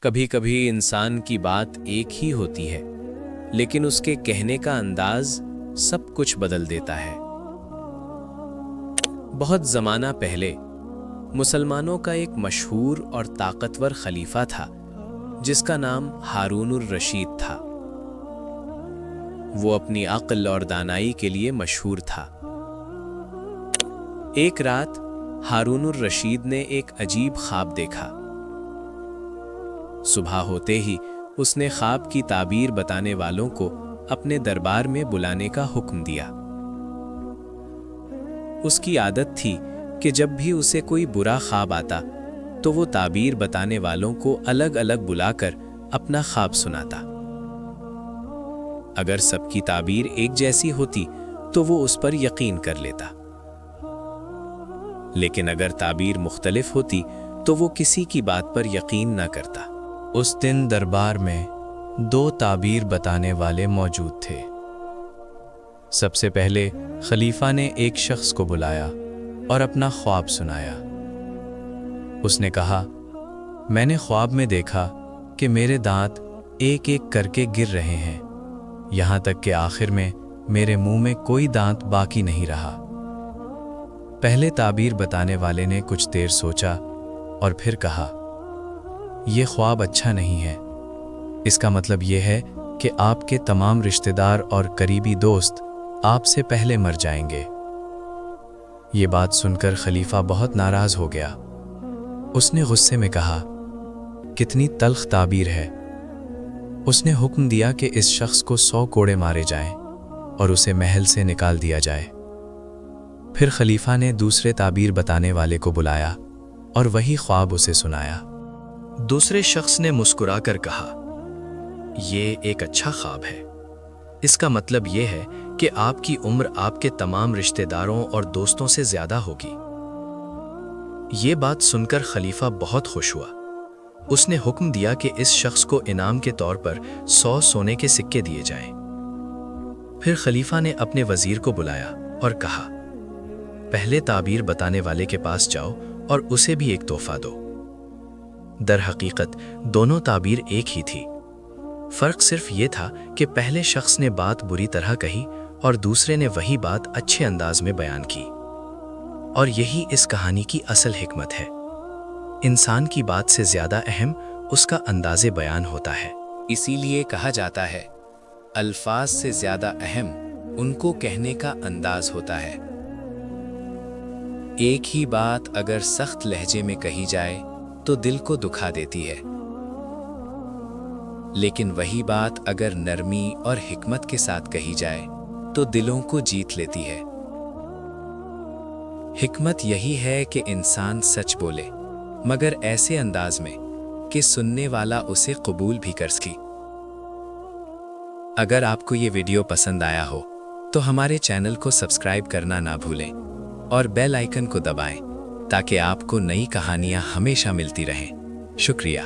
کبھی کبھی انسان کی بات ایک ہی ہوتی ہے لیکن اس کے کہنے کا انداز سب کچھ بدل دیتا ہے۔ بہت زمانہ پہلے مسلمانوں کا ایک مشہور اور طاقتور خلیفہ تھا جس کا نام ہارون الرشید تھا۔ وہ اپنی عقل اور دانائی کے لیے مشہور تھا۔ ایک رات ہارون الرشید نے ایک عجیب خواب دیکھا۔ صبح ہوتے ہی اس نے خواب کی تعبیر بتانے والوں کو اپنے دربار میں بلانے کا حکم دیا۔ اس کی عادت تھی کہ جب بھی اسے کوئی برا خواب آتا تو وہ تعبیر بتانے والوں کو الگ الگ بلا کر اپنا خواب سناتا۔ اگر سب کی تعبیر ایک جیسی ہوتی تو وہ اس پر یقین کر لیتا، لیکن اگر تعبیر مختلف ہوتی تو وہ کسی کی بات پر یقین نہ کرتا۔ اس دن دربار میں 2 تعبیر بتانے والے موجود تھے۔ سب سے پہلے خلیفہ نے ایک شخص کو بلایا اور اپنا خواب سنایا۔ اس نے کہا، میں نے خواب میں دیکھا کہ میرے دانت ایک ایک کر کے گر رہے ہیں، یہاں تک کہ آخر میں میرے منہ میں کوئی دانت باقی نہیں رہا۔ پہلے تعبیر بتانے والے نے کچھ دیر سوچا اور پھر کہا، یہ خواب اچھا نہیں ہے۔ اس کا مطلب یہ ہے کہ آپ کے تمام رشتہ دار اور قریبی دوست آپ سے پہلے مر جائیں گے۔ یہ بات سن کر خلیفہ بہت ناراض ہو گیا۔ اس نے غصے میں کہا، کتنی تلخ تعبیر ہے۔ اس نے حکم دیا کہ اس شخص کو 100 کوڑے مارے جائیں اور اسے محل سے نکال دیا جائے۔ پھر خلیفہ نے دوسرے تعبیر بتانے والے کو بلایا اور وہی خواب اسے سنایا۔ دوسرے شخص نے مسکرا کر کہا، یہ ایک اچھا خواب ہے۔ اس کا مطلب یہ ہے کہ آپ کی عمر آپ کے تمام رشتہ داروں اور دوستوں سے زیادہ ہوگی۔ یہ بات سن کر خلیفہ بہت خوش ہوا۔ اس نے حکم دیا کہ اس شخص کو انعام کے طور پر 100 سونے کے سکے دیے جائیں۔ پھر خلیفہ نے اپنے وزیر کو بلایا اور کہا، پہلے تعبیر بتانے والے کے پاس جاؤ اور اسے بھی ایک تحفہ دو۔ در حقیقت دونوں تعبیر ایک ہی تھی، فرق صرف یہ تھا کہ پہلے شخص نے بات بری طرح کہی اور دوسرے نے وہی بات اچھے انداز میں بیان کی۔ اور یہی اس کہانی کی اصل حکمت ہے۔ انسان کی بات سے زیادہ اہم اس کا انداز بیان ہوتا ہے۔ اسی لیے کہا جاتا ہے، الفاظ سے زیادہ اہم ان کو کہنے کا انداز ہوتا ہے۔ ایک ہی بات اگر سخت لہجے میں کہی جائے تو دل کو دکھا دیتی ہے، لیکن وہی بات اگر نرمی اور حکمت کے ساتھ کہی جائے تو دلوں کو جیت لیتی ہے۔ حکمت یہی ہے کہ انسان سچ بولے مگر ایسے انداز میں کہ سننے والا اسے قبول بھی کر سکے۔ اگر آپ کو یہ ویڈیو پسند آیا ہو تو ہمارے چینل کو سبسکرائب کرنا نہ بھولیں اور بیل آئیکن کو دبائیں تاکہ آپ کو نئی کہانیاں ہمیشہ ملتی رہیں۔ شکریہ۔